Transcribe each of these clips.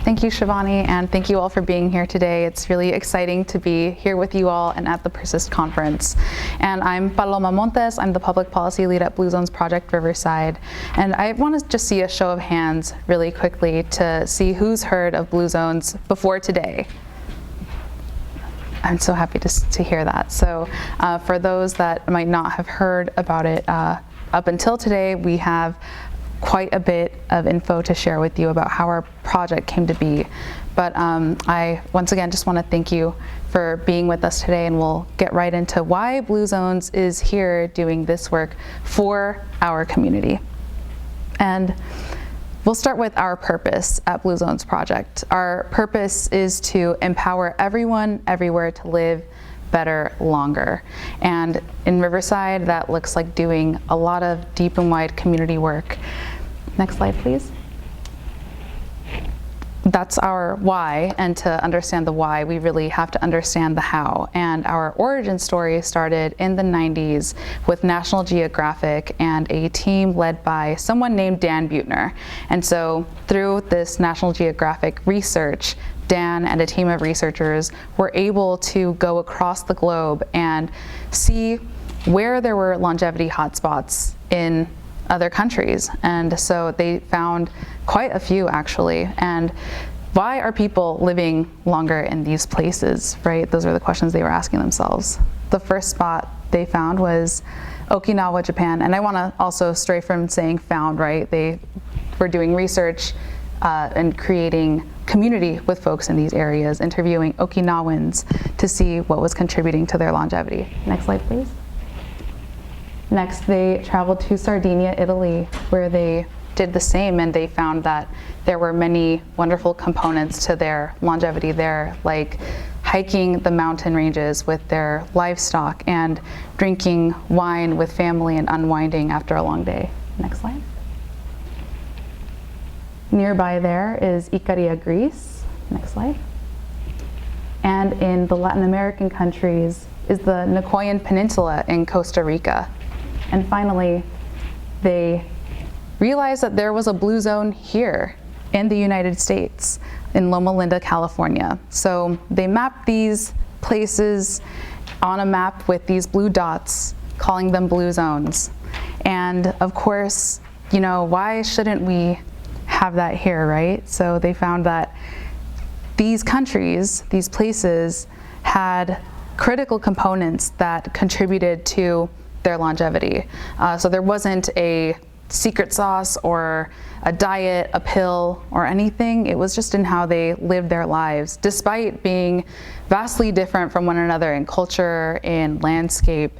Thank you, Shivani, and thank you all for being here today. It's really exciting to be here with you all and at the Persist Conference. And I'm Paloma Montes. I'm the Public Policy Lead at Blue Zones Project Riverside. And I want to just see a show of hands really quickly to see who's heard of Blue Zones before today. I'm so happy to hear that. So for those that might not have heard about it up until today, we have quite a bit of info to share with you about how our project came to be. But I once again just want to thank you for being with us today, and we'll get right into why Blue Zones is here doing this work for our community. And we'll start with our purpose at Blue Zones Project. Our purpose is to empower everyone, everywhere to live better, longer. And in Riverside, that looks like doing a lot of deep and wide community work. Next slide, please. That's our why, and to understand the why, we really have to understand the how. And our origin story started in the 90s with National Geographic and a team led by someone named Dan Buettner. And so through this National Geographic research, Dan and a team of researchers were able to go across the globe and see where there were longevity hotspots in other countries. And so they found quite a few, actually. And why are people living longer in these places, right? Those are the questions they were asking themselves. The first spot they found was Okinawa, Japan. And I want to also stray from saying found, right? They were doing research and creating community with folks in these areas, interviewing Okinawans to see what was contributing to their longevity. Next slide, please. Next, they traveled to Sardinia, Italy, where they did the same, and they found that there were many wonderful components to their longevity there, like hiking the mountain ranges with their livestock and drinking wine with family and unwinding after a long day. Next slide. Nearby there is Icaria, Greece. Next slide. And in the Latin American countries is the Nicoyan Peninsula in Costa Rica. And finally, they realized that there was a blue zone here in the United States, in Loma Linda, California. So they mapped these places on a map with these blue dots, calling them blue zones. And of course, you know, why shouldn't we have that here, right? So they found that these countries, these places, had critical components that contributed to their longevity. So there wasn't a secret sauce or a diet, a pill, or anything. It was just in how they lived their lives, despite being vastly different from one another in culture, in landscape,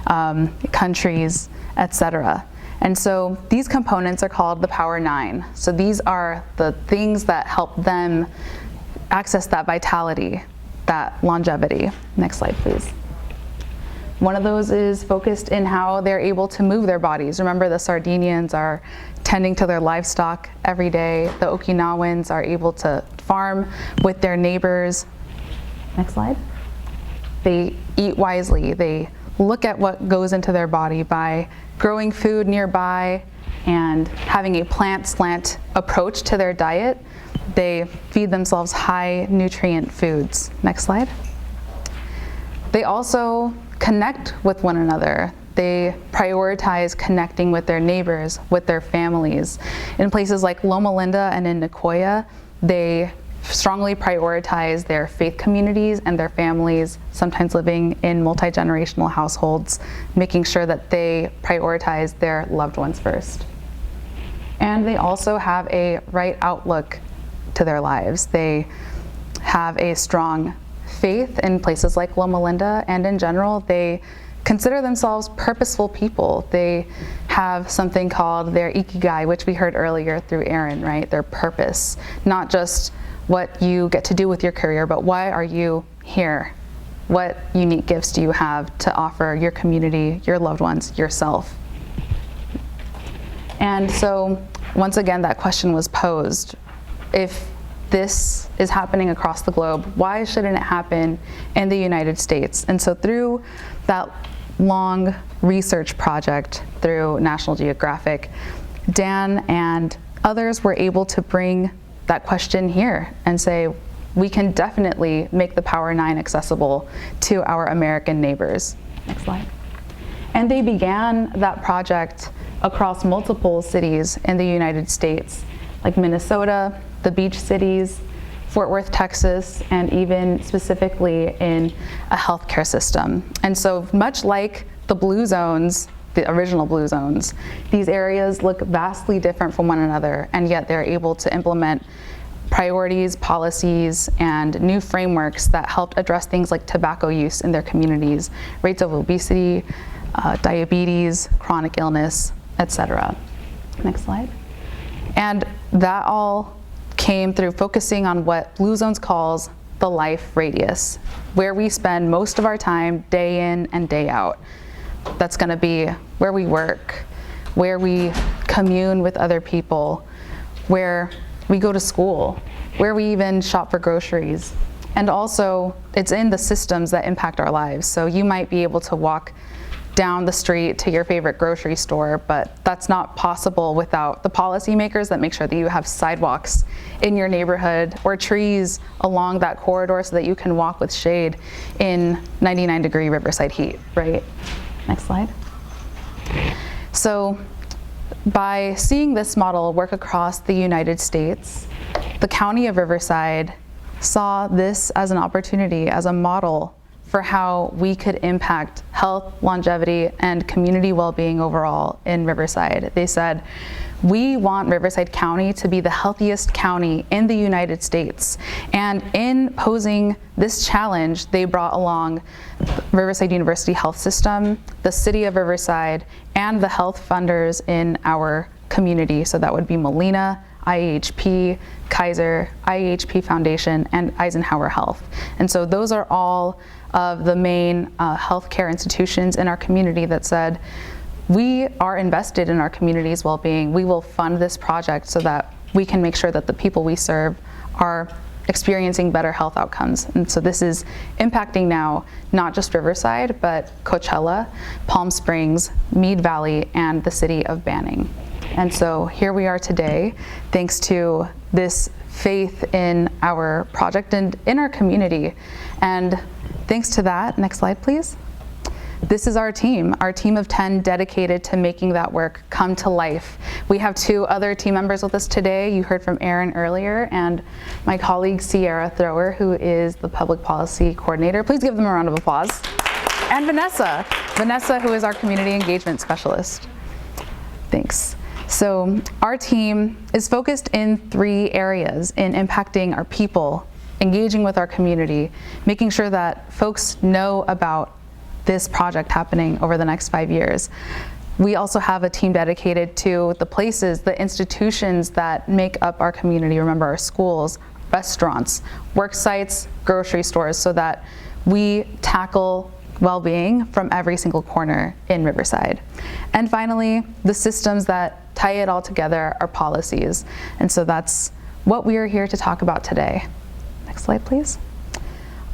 countries, etc. And so these components are called the Power 9. So these are the things that help them access that vitality, that longevity. Next slide, please. One of those is focused in how they're able to move their bodies. Remember, the Sardinians are tending to their livestock every day. The Okinawans are able to farm with their neighbors. Next slide. They eat wisely. They look at what goes into their body by growing food nearby and having a plant slant approach to their diet. They feed themselves high nutrient foods. Next slide. They also connect with one another. They prioritize connecting with their neighbors, with their families. In places like Loma Linda and in Nicoya, they strongly prioritize their faith communities and their families, sometimes living in multi-generational households, making sure that they prioritize their loved ones first. And they also have a right outlook to their lives. They have a strong faith in places like Loma Linda, and in general, they consider themselves purposeful people. They have something called their ikigai, which we heard earlier through Aaron, right? Their purpose, not just what you get to do with your career, but why are you here? What unique gifts do you have to offer your community, your loved ones, yourself? And so, once again, that question was posed. If this is happening across the globe, why shouldn't it happen in the United States? And so through that long research project through National Geographic, Dan and others were able to bring that question here and say, we can definitely make the Power 9 accessible to our American neighbors. Next slide. And they began that project across multiple cities in the United States, like Minnesota, the beach cities, Fort Worth, Texas, and even specifically in a healthcare system. And so much like the blue zones, the original blue zones, these areas look vastly different from one another, and yet they're able to implement priorities, policies, and new frameworks that helped address things like tobacco use in their communities, rates of obesity, diabetes, chronic illness, etc. Next slide. And that all came through focusing on what Blue Zones calls the life radius, where we spend most of our time day in and day out. That's going to be where we work, where we commune with other people, where we go to school, where we even shop for groceries. And also, it's in the systems that impact our lives. So you might be able to walk down the street to your favorite grocery store, but that's not possible without the policymakers that make sure that you have sidewalks in your neighborhood or trees along that corridor so that you can walk with shade in 99-degree Riverside heat, right? Next slide. So by seeing this model work across the United States, the County of Riverside saw this as an opportunity, as a model for how we could impact health, longevity, and community well-being overall in Riverside. They said, we want Riverside County to be the healthiest county in the United States. And in posing this challenge, they brought along Riverside University Health System, the City of Riverside, and the health funders in our community. So that would be Molina, IHP, Kaiser, IHP Foundation, and Eisenhower Health. And so those are all of the main healthcare institutions in our community that said, we are invested in our community's well-being. We will fund this project so that we can make sure that the people we serve are experiencing better health outcomes. And so this is impacting now not just Riverside, but Coachella, Palm Springs, Mead Valley, and the city of Banning. And so here we are today, thanks to this faith in our project and in our community. And thanks to that, next slide please. This is our team of 10 dedicated to making that work come to life. We have 2 other team members with us today. You heard from Aaron earlier, and my colleague Ciara Thrower, who is the public policy coordinator. Please give them a round of applause. And Vanessa, who is our community engagement specialist. Thanks. So our team is focused in 3 areas in impacting our people, engaging with our community, making sure that folks know about this project happening over the next 5 years. We also have a team dedicated to the places, the institutions that make up our community. Remember, our schools, restaurants, work sites, grocery stores, so that we tackle well-being from every single corner in Riverside. And finally, the systems that tie it all together are policies. And so that's what we are here to talk about today. Next slide, please.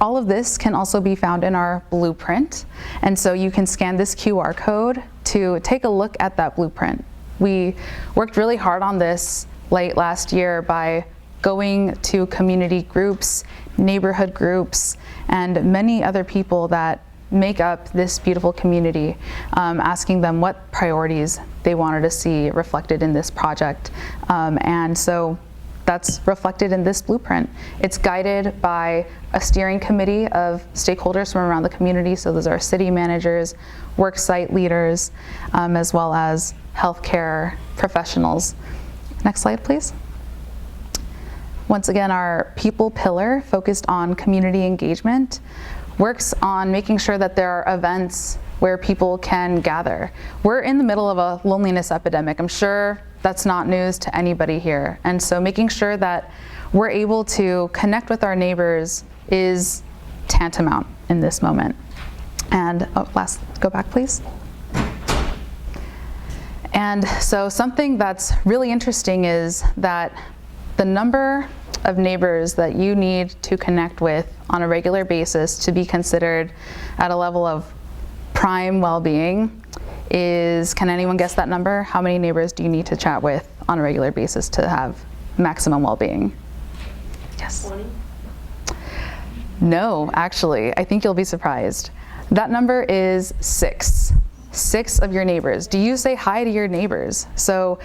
All of this can also be found in our blueprint. And so you can scan this QR code to take a look at that blueprint. We worked really hard on this late last year by going to community groups, neighborhood groups, and many other people that make up this beautiful community, asking them what priorities they wanted to see reflected in this project. And so that's reflected in this blueprint. It's guided by a steering committee of stakeholders from around the community. So those are city managers, work site leaders, as well as healthcare professionals. Next slide, please. Once again, our people pillar, focused on community engagement, works on making sure that there are events where people can gather. We're in the middle of a loneliness epidemic. I'm sure that's not news to anybody here. And so making sure that we're able to connect with our neighbors is tantamount in this moment. And go back please. And so something that's really interesting is that the number of neighbors that you need to connect with on a regular basis to be considered at a level of prime well-being is, can anyone guess that number? How many neighbors do you need to chat with on a regular basis to have maximum well-being? Yes. 20? No, actually, I think you'll be surprised. That number is 6. 6 of your neighbors. Do you say hi to your neighbors? So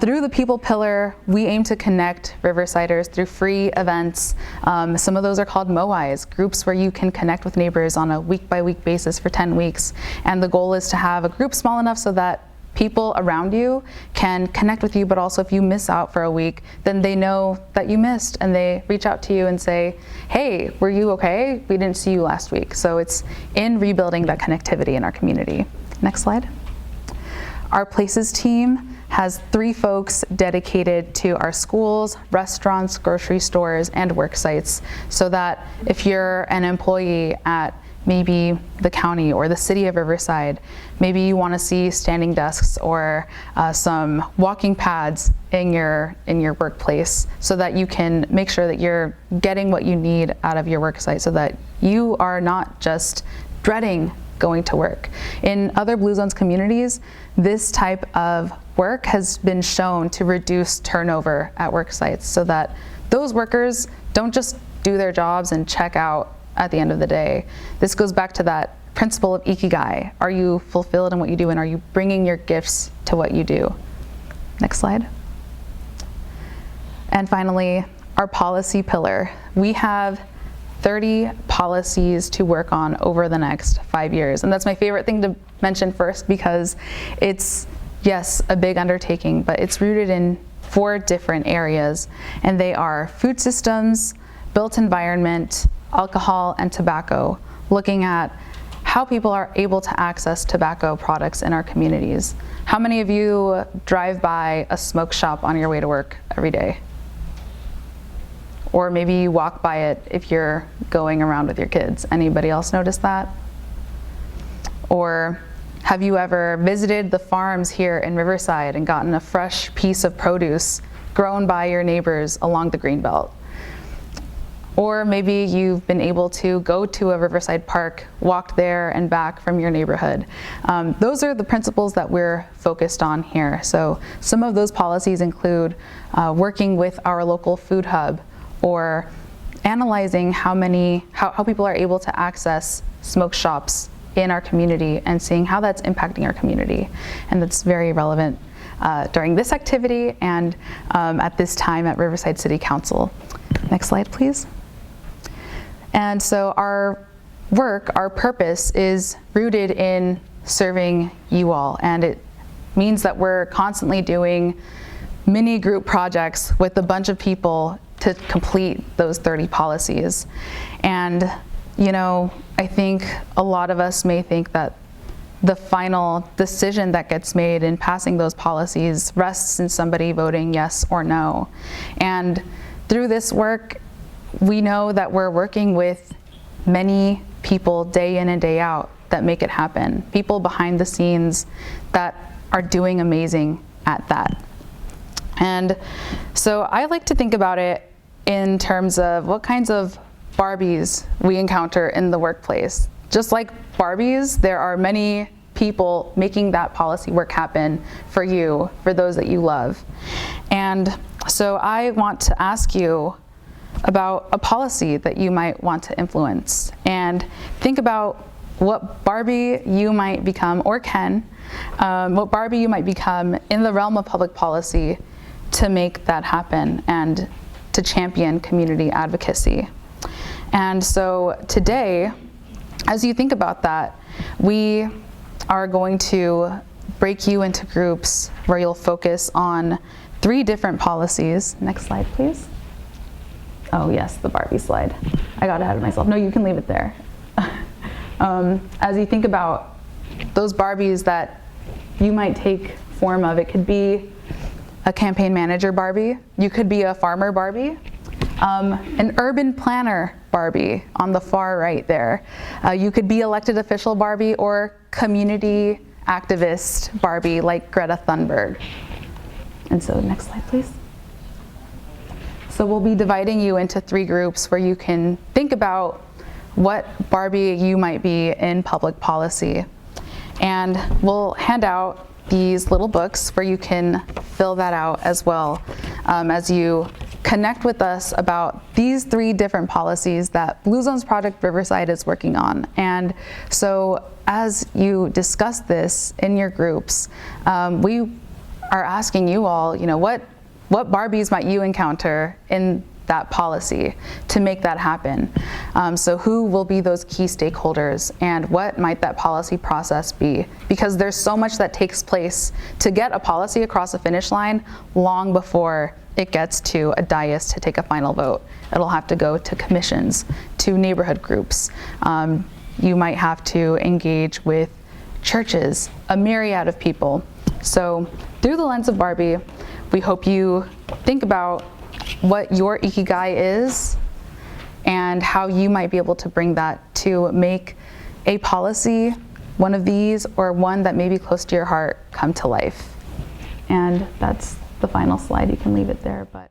through the People Pillar, we aim to connect Riversiders through free events. Some of those are called MOIs, groups where you can connect with neighbors on a week-by-week basis for 10 weeks. And the goal is to have a group small enough so that people around you can connect with you, but also if you miss out for a week, then they know that you missed and they reach out to you and say, hey, were you okay? We didn't see you last week. So it's in rebuilding that connectivity in our community. Next slide. Our Places team has 3 folks dedicated to our schools, restaurants, grocery stores, and work sites, so that if you're an employee at maybe the county or the city of Riverside, maybe you want to see standing desks or some walking pads in your workplace, so that you can make sure that you're getting what you need out of your work site, so that you are not just dreading going to work. In other Blue Zones communities, this type of work has been shown to reduce turnover at work sites, so that those workers don't just do their jobs and check out at the end of the day. This goes back to that principle of ikigai. Are you fulfilled in what you do, and are you bringing your gifts to what you do? Next slide. And finally, our policy pillar. We have 30 policies to work on over the next 5 years. And that's my favorite thing to mention first, because it's, yes, a big undertaking, but it's rooted in 4 different areas. And they are food systems, built environment, alcohol, and tobacco, looking at how people are able to access tobacco products in our communities. How many of you drive by a smoke shop on your way to work every day? Or maybe you walk by it if you're going around with your kids. Anybody else notice that? Or have you ever visited the farms here in Riverside and gotten a fresh piece of produce grown by your neighbors along the Greenbelt? Or maybe you've been able to go to a Riverside park, walk there and back from your neighborhood. Those are the principles that we're focused on here. So some of those policies include working with our local food hub, or analyzing how people are able to access smoke shops in our community and seeing how that's impacting our community. And that's very relevant during this activity and at this time at Riverside City Council. Next slide, please. And so our work, our purpose is rooted in serving you all, and it means that we're constantly doing mini group projects with a bunch of people to complete those 30 policies. And you know, I think a lot of us may think that the final decision that gets made in passing those policies rests in somebody voting yes or no. And through this work, we know that we're working with many people day in and day out that make it happen. People behind the scenes that are doing amazing at that. And so I like to think about it in terms of what kinds of Barbies we encounter in the workplace. Just like Barbies, there are many people making that policy work happen for you, for those that you love. And so I want to ask you about a policy that you might want to influence, and think about what Barbie you might become, or what Barbie you might become in the realm of public policy to make that happen and to champion community advocacy. And so today, as you think about that, we are going to break you into groups where you'll focus on 3 different policies. Next slide, please. Oh yes, the Barbie slide. I got ahead of myself. No, you can leave it there. As you think about those Barbies that you might take form of, it could be a campaign manager Barbie, you could be a farmer Barbie, an urban planner Barbie on the far right there. You could be elected official Barbie, or community activist Barbie like Greta Thunberg. And so next slide, please. So we'll be dividing you into 3 groups where you can think about what Barbie you might be in public policy. And we'll hand out these little books where you can fill that out as well. as you connect with us about these 3 different policies that Blue Zones Project Riverside is working on. And so as you discuss this in your groups, we are asking you all, what Barbies might you encounter in that policy to make that happen? So who will be those key stakeholders, and what might that policy process be? Because there's so much that takes place to get a policy across the finish line long before it gets to a dais to take a final vote. It'll have to go to commissions, to neighborhood groups. You might have to engage with churches, a myriad of people. So through the lens of Barbie, we hope you think about what your ikigai is and how you might be able to bring that to make a policy, one of these, or one that may be close to your heart, come to life. And that's the final slide. You can leave it there, but